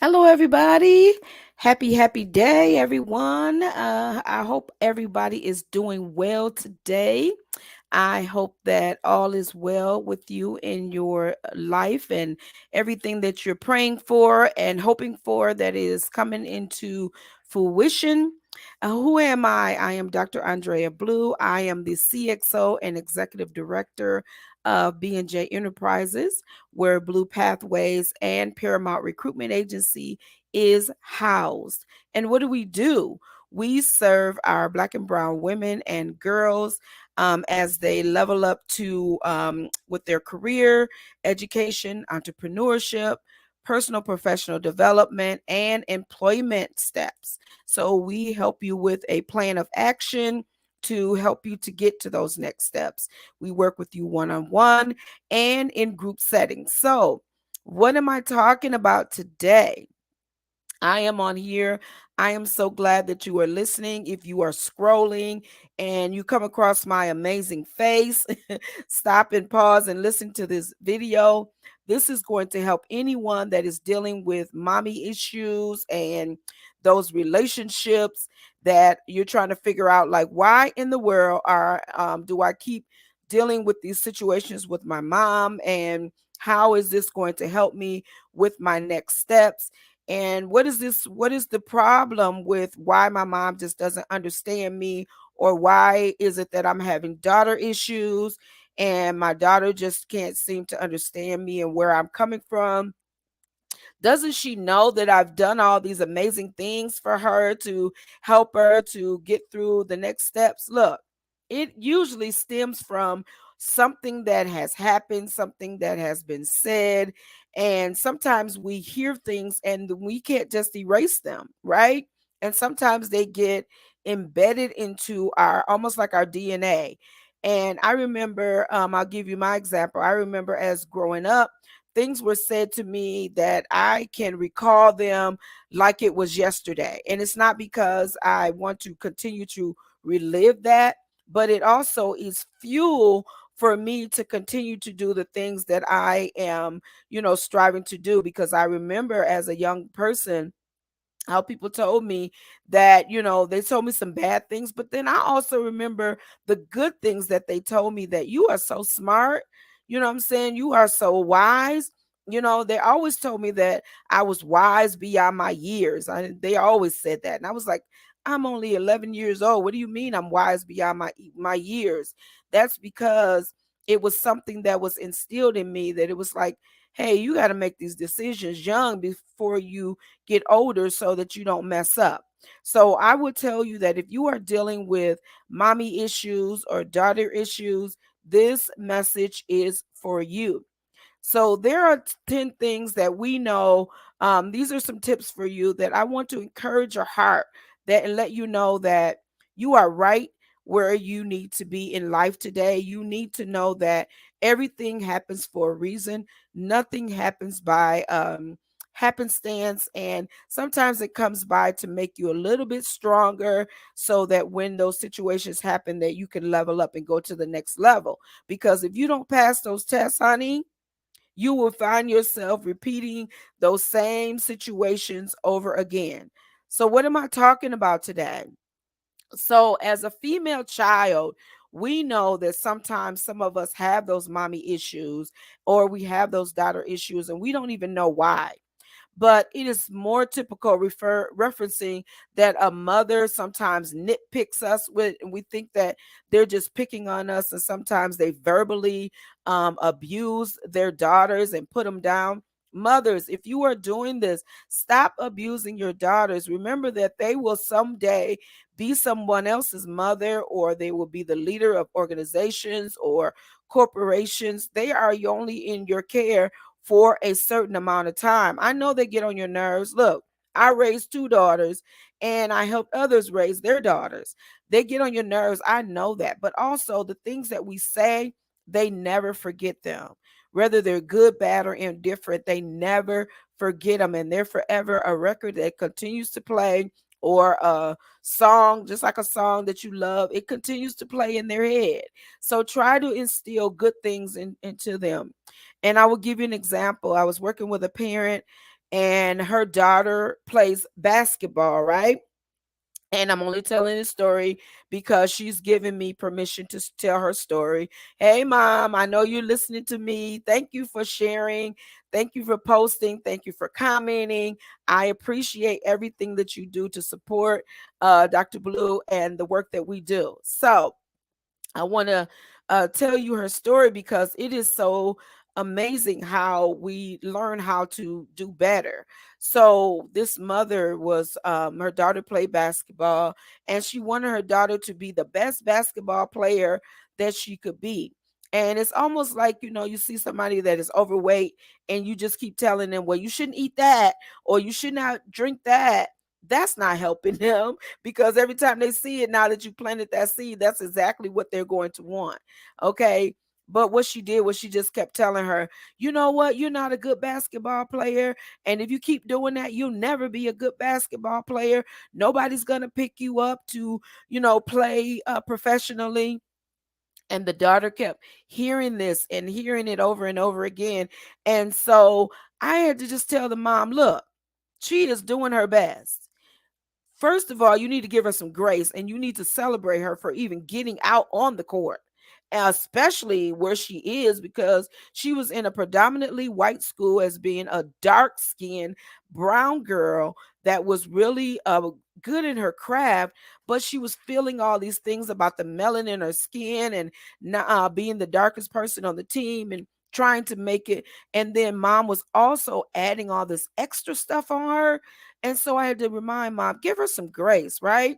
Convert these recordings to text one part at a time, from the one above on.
Hello, everybody. Happy day, everyone. I hope everybody is doing well today. I hope that all is well with you in your life and everything that you're praying for and hoping for that is coming into fruition. Who am I? I am Dr. Andrea Blue. I am the CXO and Executive Director of B&J Enterprises, where Blue Pathways and Paramount Recruitment Agency is housed. And what do we do? We serve our Black and Brown women and girls as they level up to with their career, education, entrepreneurship, personal professional development, and employment steps. So we help you with a plan of action to help you to get to those next steps. We work with you one on one and in group settings. So, what am I talking about today? I am on here. I am so glad that you are listening. If you are scrolling and you come across my amazing face, stop and pause and listen to this video. This is going to help anyone that is dealing with mommy issues and those relationships that you're trying to figure out, like, why in the world are do I keep dealing with these situations with my mom, and how is this going to help me with my next steps? And what is the problem with why my mom just doesn't understand me, or why is it that I'm having daughter issues and my daughter just can't seem to understand me and where I'm coming from? Doesn't she know that I've done all these amazing things for her to help her to get through the next steps? Look, it usually stems from something that has happened, something that has been said. And sometimes we hear things and we can't just erase them, right? And sometimes they get embedded into our almost like our DNA. And I remember, I'll give you my example. I remember as growing up, things were said to me that I can recall them like it was yesterday. And it's not because I want to continue to relive that, but it also is fuel for me to continue to do the things that I am, striving to do. Because I remember as a young person, how people told me that, they told me some bad things, but then I also remember the good things that they told me, that you are so smart, you know what I'm saying? You are so wise. They always told me that I was wise beyond my years. They always said that. And I was like, I'm only 11 years old. What do you mean I'm wise beyond my years? That's because it was something that was instilled in me, that it was like, hey, you got to make these decisions young before you get older so that you don't mess up. So I would tell you that if you are dealing with mommy issues or daughter issues, this message is for you. So there are 10 things that we know. These are some tips for you that I want to encourage your heart, that and let you know that you are right where you need to be in life today. You need to know that everything happens for a reason. Nothing happens by happenstance, and sometimes it comes by to make you a little bit stronger, so that when those situations happen, that you can level up and go to the next level. Because if you don't pass those tests, honey, you will find yourself repeating those same situations over again. So, what am I talking about today? So, as a female child, we know that sometimes some of us have those mommy issues, or we have those daughter issues, and we don't even know why. But it is more typical referencing that a mother sometimes nitpicks us with, and we think that they're just picking on us, and sometimes they verbally abuse their daughters and put them down. Mothers, if you are doing this, stop abusing your daughters. Remember that they will someday be someone else's mother, or they will be the leader of organizations or corporations. They are only in your care for a certain amount of time. I know they get on your nerves. Look, I raised two daughters and I helped others raise their daughters. They get on your nerves. I know that. But also, the things that we say, they never forget them. Whether they're good, bad, or indifferent, they never forget them. And they're forever a record that continues to play, or a song, just like a song that you love, it continues to play in their head. So try to instill good things into them. And I will give you an example. I was working with a parent, and her daughter plays basketball, right? And I'm only telling this story because she's given me permission to tell her story. Hey, mom, I know you're listening to me. Thank you for sharing. Thank you for posting. Thank you for commenting. I appreciate everything that you do to support Dr. Blue and the work that we do. So, I want to tell you her story because it is so amazing how we learn how to do better. So this mother was her daughter played basketball, and she wanted her daughter to be the best basketball player that she could be. And it's almost like, you see somebody that is overweight and you just keep telling them, well, you shouldn't eat that or you should not drink that. That's not helping them, because every time they see it, now that you planted that seed, that's exactly what they're going to want. Okay. But what she did was she just kept telling her, you know what? You're not a good basketball player. And if you keep doing that, you'll never be a good basketball player. Nobody's going to pick you up to, play professionally. And the daughter kept hearing this and hearing it over and over again. And so I had to just tell the mom, look, she is doing her best. First of all, you need to give her some grace and you need to celebrate her for even getting out on the court, especially where she is, because she was in a predominantly white school as being a dark skinned brown girl that was really good in her craft, but she was feeling all these things about the melanin in her skin and being the darkest person on the team and trying to make it. And then mom was also adding all this extra stuff on her, and so I had to remind mom, give her some grace, right?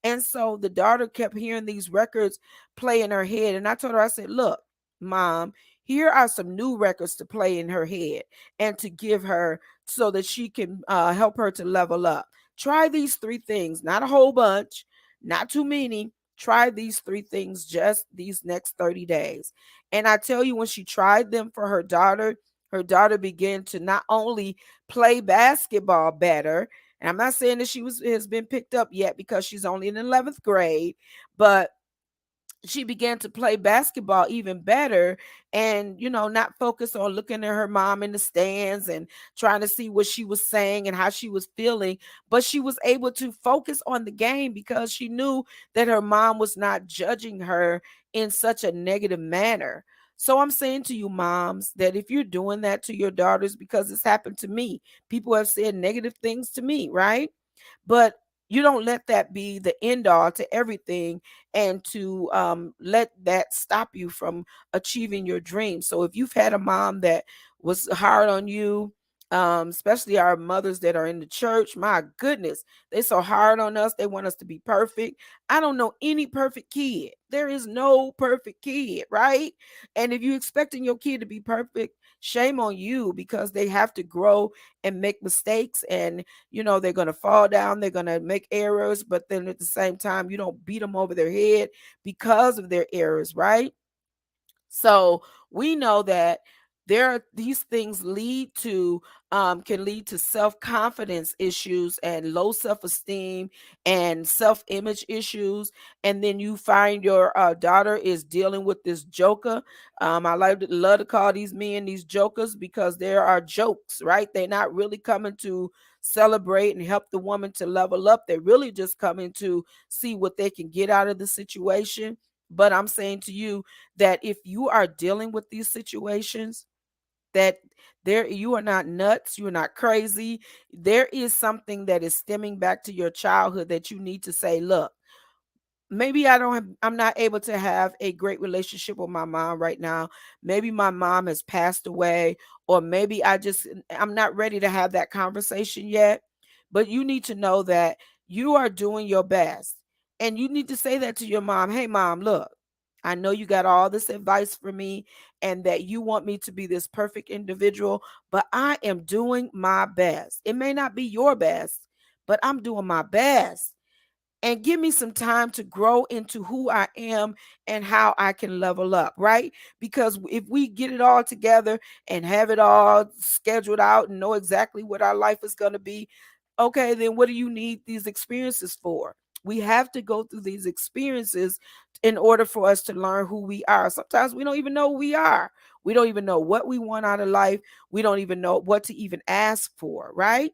And so the daughter kept hearing these records play in her head. And I told her, I said, look, mom, here are some new records to play in her head and to give her so that she can help her to level up. Try these three things, not a whole bunch, not too many. Try these three things just these next 30 days. And I tell you, when she tried them for her daughter began to not only play basketball better. And I'm not saying that she has been picked up yet because she's only in 11th grade, but she began to play basketball even better, and not focus on looking at her mom in the stands and trying to see what she was saying and how she was feeling, but she was able to focus on the game because she knew that her mom was not judging her in such a negative manner. So I'm saying to you moms that if you're doing that to your daughters, because it's happened to me, people have said negative things to me, right? But you don't let that be the end all to everything, and to let that stop you from achieving your dreams. So if you've had a mom that was hard on you, especially our mothers that are in the church, my goodness, they so hard on us. They want us to be perfect. I don't know any perfect kid. There is no perfect kid, right? And if you're expecting your kid to be perfect, shame on you, because they have to grow and make mistakes, and they're going to fall down, they're going to make errors, but then at the same time you don't beat them over their head because of their errors, right? So we know that there are these things lead to can lead to self-confidence issues and low self-esteem and self-image issues. And then you find your daughter is dealing with this joker. I love to call these men these jokers, because there are jokes, right? They're not really coming to celebrate and help the woman to level up. They're really just coming to see what they can get out of the situation. But I'm saying to you that if you are dealing with these situations, that there, you are not nuts, you are not crazy. There is something that is stemming back to your childhood that you need to say, look, maybe I'm not able to have a great relationship with my mom right now. Maybe my mom has passed away, or maybe I'm not ready to have that conversation yet. But you need to know that you are doing your best. And you need to say that to your mom. Hey mom, look, I know you got all this advice for me and that you want me to be this perfect individual, but I am doing my best. It may not be your best, but I'm doing my best, and give me some time to grow into who I am and how I can level up, right? Because if we get it all together and have it all scheduled out and know exactly what our life is going to be, okay, then what do you need these experiences for? We have to go through these experiences in order for us to learn who we are. Sometimes we don't even know who we are. We don't even know what we want out of life. We don't even know what to even ask for, right?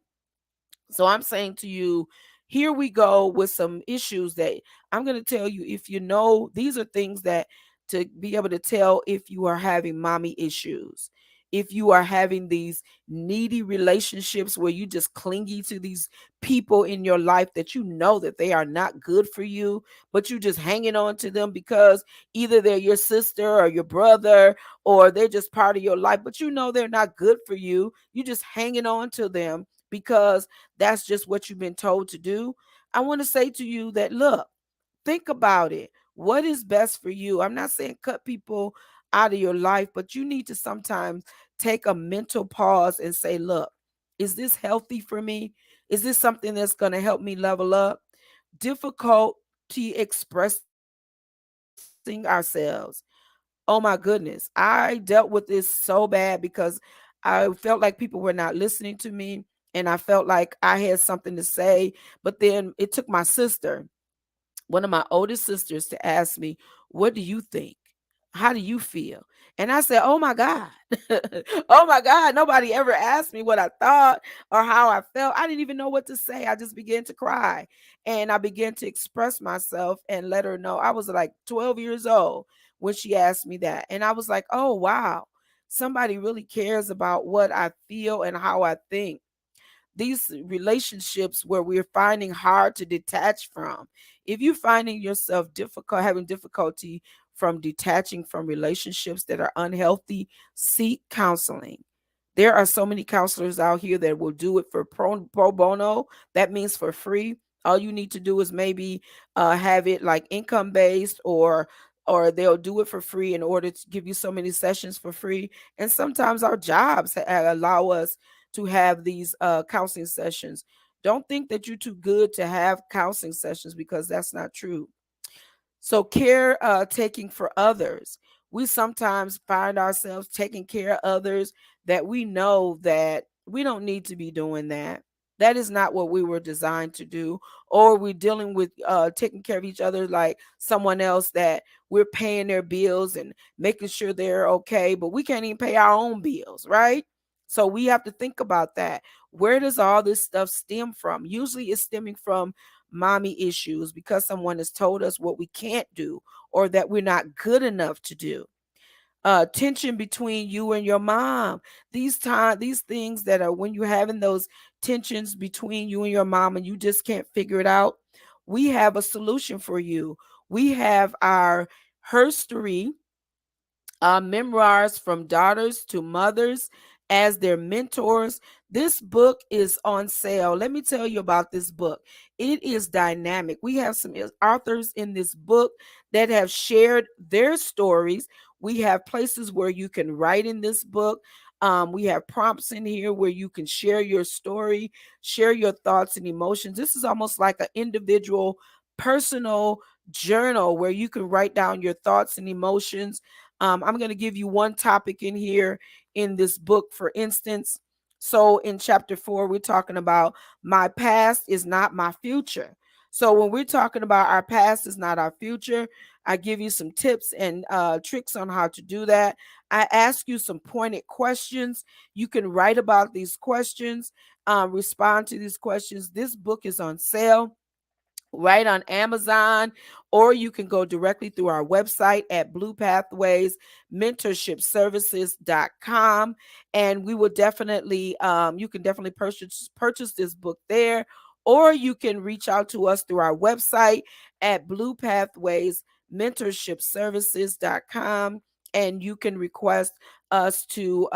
So I'm saying to you, here we go with some issues that I'm going to tell you. If you know, these are things that to be able to tell if you are having mommy issues, if you are having these needy relationships where you just clingy to these people in your life that you know that they are not good for you, but you just hanging on to them because either they're your sister or your brother, or they're just part of your life, but you know they're not good for you. You just hanging on to them because that's just what you've been told to do. I want to say to you that, look, think about it. What is best for you? I'm not saying cut people out of your life, but you need to sometimes take a mental pause and say, look, is this healthy for me? Is this something that's going to help me level up? Difficulty expressing ourselves. Oh my goodness. I dealt with this so bad because I felt like people were not listening to me, and I felt like I had something to say. But then it took my sister, one of my oldest sisters, to ask me, what do you think? How do you feel? And I said, oh my God. Oh my God. Nobody ever asked me what I thought or how I felt. I didn't even know what to say. I just began to cry. And I began to express myself and let her know. I was like 12 years old when she asked me that. And I was like, oh wow. Somebody really cares about what I feel and how I think. These relationships where we're finding hard to detach from. If you're finding yourself difficult, having difficulty from detaching from relationships that are unhealthy, seek counseling. There are so many counselors out here that will do it for pro bono. That means for free. All you need to do is maybe have it like income based, or they'll do it for free in order to give you so many sessions for free. And sometimes our jobs allow us to have these counseling sessions. Don't think that you're too good to have counseling sessions, because that's not true. So care taking for others. We sometimes find ourselves taking care of others that we know that we don't need to be doing that. That is not what we were designed to do. Or we're dealing with taking care of each other like someone else, that we're paying their bills and making sure they're okay, but we can't even pay our own bills, right? So we have to think about that. Where does all this stuff stem from? Usually it's stemming from mommy issues, because someone has told us what we can't do or that we're not good enough to do. Tension between you and your mom. These things that are when you're having those tensions between you and your mom and you just can't figure it out. We have a solution for you. We have our history memoirs from daughters to mothers as their mentors. This book is on sale. Let me tell you about this book. It is dynamic. We have some authors in this book that have shared their stories. We have places where you can write in this book. We have prompts in here where you can share your story, share your thoughts and emotions. This is almost like an individual, personal journal where you can write down your thoughts and emotions. I'm going to give you one topic in here in this book, for instance. So in chapter 4, we're talking about my past is not my future. So when we're talking about our past is not our future, I give you some tips and tricks on how to do that. I ask you some pointed questions. You can write about these questions, respond to these questions. This book is on sale right on Amazon, or you can go directly through our website at Blue Pathways Mentorship Services.com. And we will definitely, you can definitely purchase this book there, or you can reach out to us through our website at Blue Pathways Mentorship Services.com. And you can request us to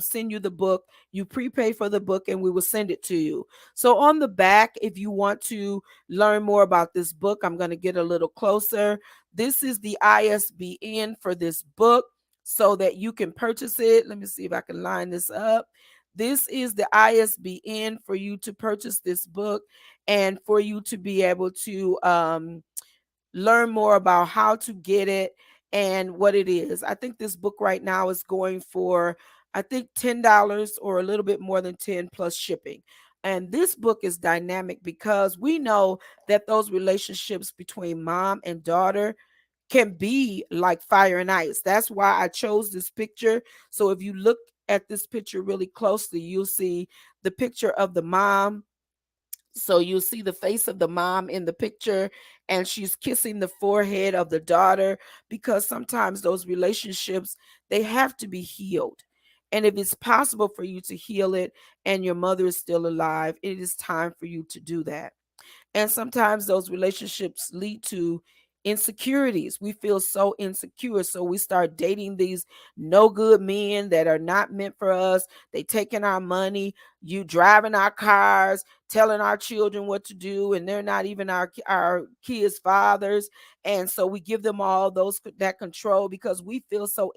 send you the book. You prepay for the book and we will send it to you. So on the back, if you want to learn more about this book, I'm going to get a little closer. This is the ISBN for this book so that you can purchase it. Let me see if I can line this up. This is the ISBN for you to purchase this book and for you to be able to learn more about how to get it and what it is. I think this book right now is going for, I think $10 or a little bit more than 10 plus shipping. And this book is dynamic because we know that those relationships between mom and daughter can be like fire and ice. That's why I chose this picture. So if you look at this picture really closely, you'll see the picture of the mom. So you'll see the face of the mom in the picture, and she's kissing the forehead of the daughter, because sometimes those relationships, they have to be healed. And if it's possible for you to heal it and your mother is still alive, it is time for you to do that. And sometimes those relationships lead to insecurities. We feel so insecure. So we start dating these no good men that are not meant for us. They taking our money, you driving our cars, telling our children what to do, and they're not even our kids' fathers. And so we give them all those that control because we feel so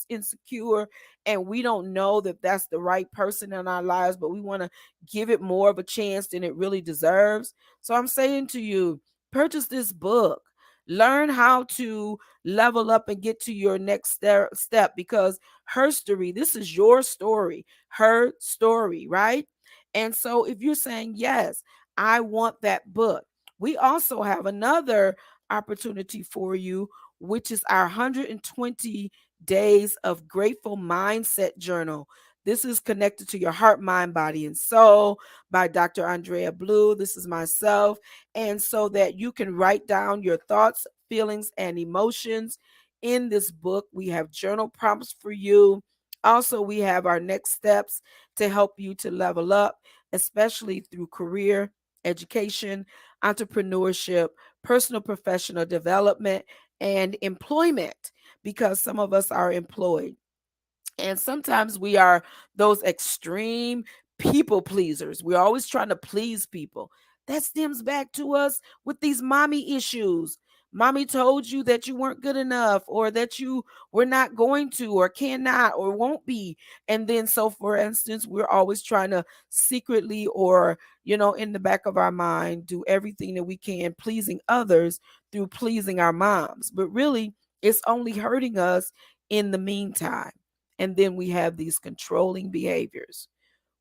insecure, and we don't know that that's the right person in our lives, but we want to give it more of a chance than it really deserves. So I'm saying to you, purchase this book. Learn how to level up and get to your next step, because her story, this is your story, her story, right? And so if you're saying, yes, I want that book, we also have another opportunity for you, which is our 120 days of grateful mindset journal. This is connected to your heart, mind, body, and soul by Dr. Andrea Blue. This is myself. And so that you can write down your thoughts, feelings, and emotions in this book. We have journal prompts for you. Also, we have our next steps to help you to level up, especially through career, education, entrepreneurship, personal professional development, and employment, because some of us are employed. And sometimes we are those extreme people pleasers. We're always trying to please people. That stems back to us with these mommy issues. Mommy told you that you weren't good enough, or that you were not going to, or cannot, or won't be. And then, so for instance, we're always trying to secretly, or, in the back of our mind, do everything that we can, pleasing others through pleasing our moms. But really, it's only hurting us in the meantime. And then we have these controlling behaviors.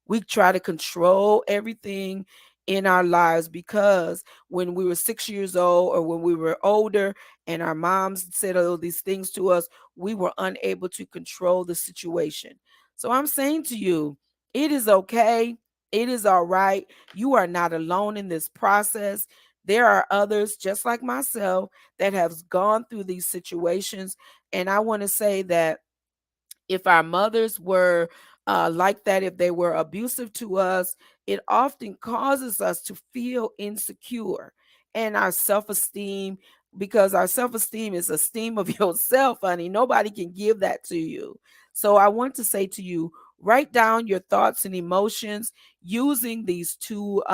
We try to control everything in our lives, because when we were 6 years old, or when we were older, and our moms said all these things to us, we were unable to control the situation. So I'm saying to you, it is okay. It is all right. You are not alone in this process. There are others just like myself that have gone through these situations. And I want to say that if our mothers were like that, if they were abusive to us, it often causes us to feel insecure, and our self esteem, because our self esteem is esteem of yourself, honey. Nobody can give that to you. So I want to say to you, write down your thoughts and emotions using these two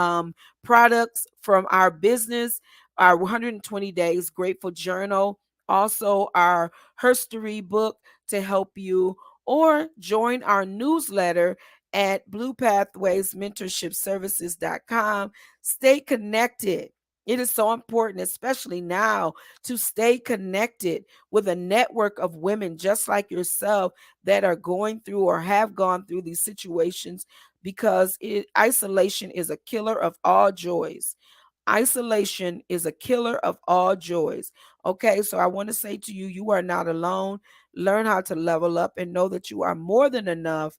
products from our business, our 120 Days Grateful Journal, also our Herstory book to help you, or join our newsletter at bluepathwaysmentorshipservices.com. Stay connected. It is so important, especially now, to stay connected with a network of women just like yourself that are going through or have gone through these situations, because isolation is a killer of all joys. Isolation is a killer of all joys. Okay, so I want to say to you, you are not alone. Learn how to level up and know that you are more than enough.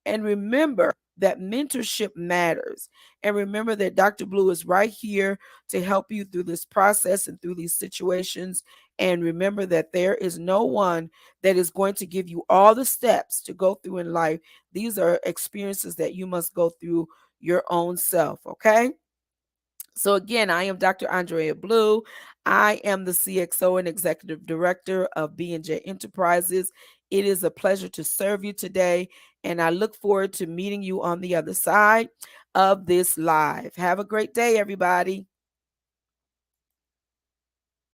And remember that mentorship matters. And remember that Dr. Blue is right here to help you through this process and through these situations. And remember that there is no one that is going to give you all the steps to go through in life. These are experiences that you must go through your own self. Okay. So again, I am Dr. Andrea Blue. I am the CXO and Executive Director of B&J Enterprises. It is a pleasure to serve you today, and I look forward to meeting you on the other side of this live. Have a great day, everybody.